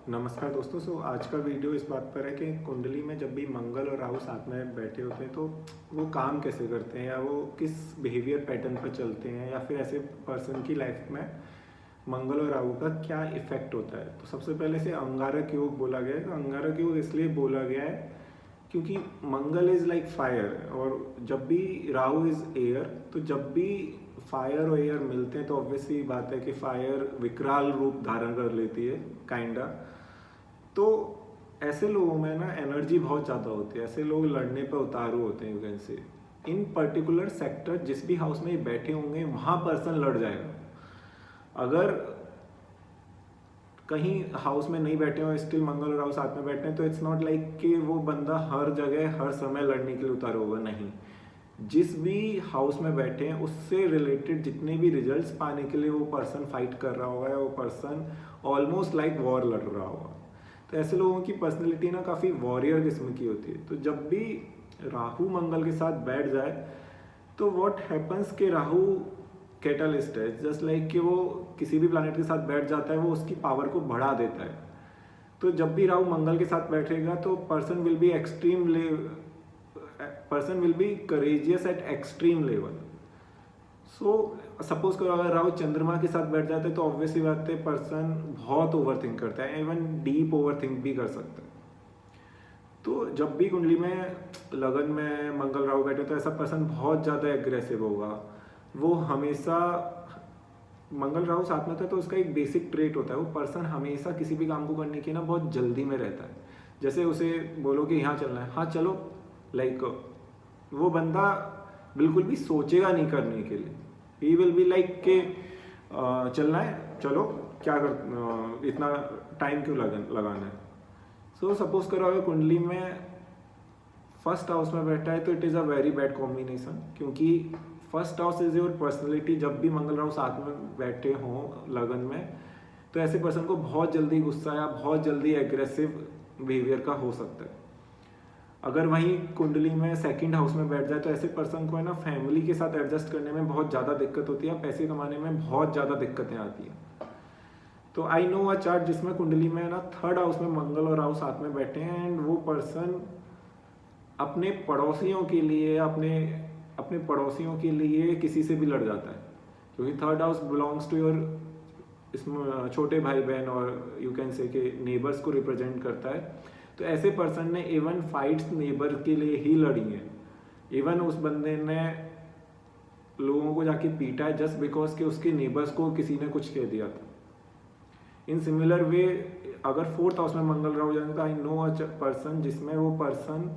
नमस्कार दोस्तों। आज का वीडियो इस बात पर है कि कुंडली में जब भी मंगल और राहु साथ में बैठे होते हैं तो वो काम कैसे करते हैं या वो किस बिहेवियर पैटर्न पर चलते हैं या फिर ऐसे पर्सन की लाइफ में मंगल और राहु का क्या इफेक्ट होता है। तो सबसे पहले से अंगारक योग बोला गया है। तो अंगारक योग इसलिए बोला गया है क्योंकि मंगल इज़ लाइक फायर और जब भी राहु इज़ एयर, तो जब भी फायर और एयर मिलते हैं तो ऑब्वियसली बात है कि फायर विकराल रूप धारण कर लेती है काइंडा। तो ऐसे लोगों में ना एनर्जी बहुत ज़्यादा होती है। ऐसे लोग लड़ने पे उतारू होते हैं, you can say. In particular sector जिस भी हाउस में ये बैठे होंगे वहाँ पर्सन लड़ जाएगा। अगर कहीं हाउस में नहीं बैठे हो, स्टिल मंगल और राहु साथ में बैठे हैं, तो इट्स नॉट लाइक कि वो बंदा हर जगह हर समय लड़ने के लिए उतारू होगा। नहीं, जिस भी हाउस में बैठे हैं उससे रिलेटेड जितने भी रिजल्ट्स पाने के लिए वो पर्सन फाइट कर रहा होगा या वो पर्सन ऑलमोस्ट लाइक वॉर लड़ रहा होगा। तो ऐसे लोगों की पर्सनैलिटी ना काफ़ी वॉरियर किस्म की होती है। तो जब भी राहु मंगल के साथ बैठ जाए तो व्हाट हैपन्स कि राहु कैटलिस्ट है, जस्ट लाइक कि वो किसी भी प्लैनेट के साथ बैठ जाता है वो उसकी पावर को बढ़ा देता है। तो जब भी राहु मंगल के साथ बैठेगा तो person will be courageous eight extreme level. So suppose करो अगर राहु चंद्रमा के साथ बैठ जाते हैं तो ऑब्वियसली बात है पर्सन बहुत ओवर थिंक करता है, इवन डीप ओवर थिंक भी कर सकता है। तो जब भी कुंडली में लगन में मंगल राहु बैठे तो ऐसा पर्सन बहुत ज़्यादा एग्रेसिव होगा। वो हमेशा मंगल राहु साथ में होता है तो उसका एक बेसिक ट्रेट होता है, वो पर्सन हमेशा किसी भी काम को करने की ना बहुत जल्दी में रहता है। जैसे उसे बोलो कि यहाँ चलना है, हाँ चलो, लाइक वो बंदा बिल्कुल भी सोचेगा नहीं करने के लिए। ही विल बी लाइक के चलना है चलो, क्या कर इतना टाइम क्यों लगाना है। सो सपोज करो अगर कुंडली में फर्स्ट हाउस में बैठा है तो it is a very bad combination, क्योंकि first house is your personality. जब भी मंगल राहु साथ में बैठे हों लगन में तो ऐसे पर्सन को बहुत जल्दी गुस्सा या बहुत जल्दी एग्रेसिव बिहेवियर का हो सकता है। अगर वहीं कुंडली में सेकंड हाउस में बैठ जाए तो ऐसे पर्सन को है ना फैमिली के साथ एडजस्ट करने में बहुत ज़्यादा दिक्कत होती है, पैसे कमाने में बहुत ज़्यादा दिक्कतें आती हैं। तो आई नो अ चार्ट जिसमें कुंडली में ना थर्ड हाउस में मंगल और राहु साथ में बैठे हैं एंड वो पर्सन अपने पड़ोसियों के लिए अपने पड़ोसियों के लिए किसी से भी लड़ जाता है, क्योंकि third house belongs to your इसमें छोटे भाई बहन और यू कैन से के नेबर्स को रिप्रेजेंट करता है। तो ऐसे पर्सन ने इवन फाइट्स नेबर के लिए ही लड़ी हैं। इवन उस बंदे ने लोगों को जाके पीटा है जस्ट बिकॉज कि उसके नेबर्स को किसी ने कुछ कह दिया था। इन सिमिलर वे अगर फोर्थ हाउस में मंगल राहु जाए तो आई नो अ पर्सन जिसमें वो पर्सन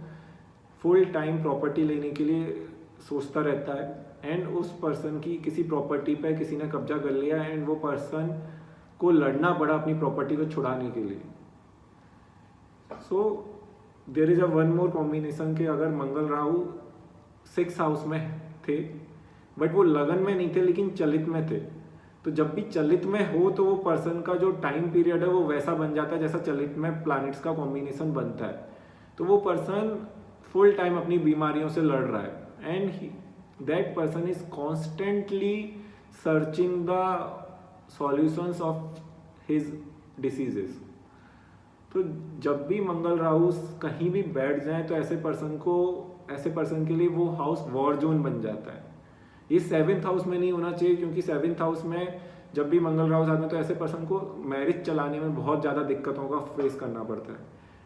फुल टाइम प्रॉपर्टी लेने के लिए सोचता रहता है एंड उस पर्सन की किसी प्रॉपर्टी पे किसी ने कब्जा कर लिया एंड वो पर्सन को लड़ना पड़ा अपनी प्रॉपर्टी को छुड़ाने के लिए। So there is a one more combination कि अगर मंगल राहु सिक्स हाउस में थे बट वो लगन में नहीं थे लेकिन चलित में थे, तो जब भी चलित में हो तो वो पर्सन का जो टाइम पीरियड है वो वैसा बन जाता है जैसा चलित में प्लैनेट्स का कॉम्बिनेशन बनता है। तो वो पर्सन फुल टाइम अपनी बीमारियों से लड़ रहा है and that person is constantly searching the solutions of his diseases. तो जब भी मंगल राहु कहीं भी बैठ जाए तो ऐसे पर्सन के लिए वो हाउस वॉर जोन बन जाता है। ये सेवेंथ हाउस में नहीं होना चाहिए, क्योंकि सेवेंथ हाउस में जब भी मंगल राहु साथ में तो ऐसे पर्सन को मैरिज चलाने में बहुत ज़्यादा दिक्कतों का फेस करना पड़ता है।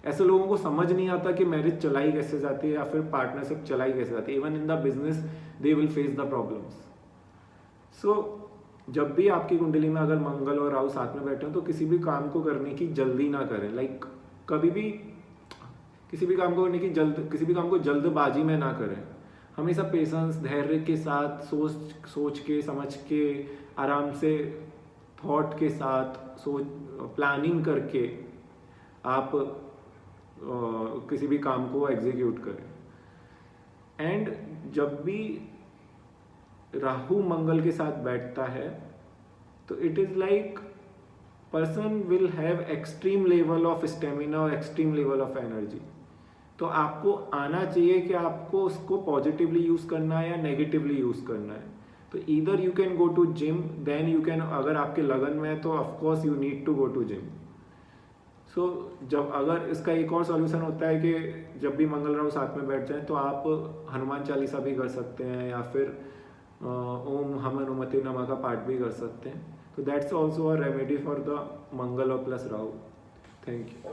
ऐसे लोगों को समझ नहीं आता कि मैरिज चलाई कैसे जाती है या फिर पार्टनरशिप चलाई कैसे जाती है। Even in the business they will face the problems. So जब भी आपकी कुंडली में अगर मंगल और राहु साथ में बैठे हो तो किसी भी काम को करने की जल्दी ना करें। लाइक कभी भी किसी भी काम को जल्दबाजी में ना करें। हमेशा पेशेंस धैर्य के साथ सोच के समझ के आराम से थॉट के साथ प्लानिंग करके आप किसी भी काम को एग्जीक्यूट करें। एंड जब भी राहु मंगल के साथ बैठता है तो it is like person will have extreme level of stamina और एक्सट्रीम लेवल ऑफ एनर्जी। तो आपको आना चाहिए कि आपको उसको पॉजिटिवली यूज करना है या नेगेटिवली यूज करना है। तो either you can go to gym, then you can, अगर आपके लगन में है तो of course you need to go to gym. So जब अगर इसका एक और सॉल्यूशन होता है कि जब भी मंगल राहु साथ में बैठ जाए तो आप हनुमान चालीसा भी कर सकते हैं या फिर ओम हम हनुमते नमः का पाठ भी कर सकते हैं. तो that's also a remedy for the Mangal और प्लस राहु. Thank you.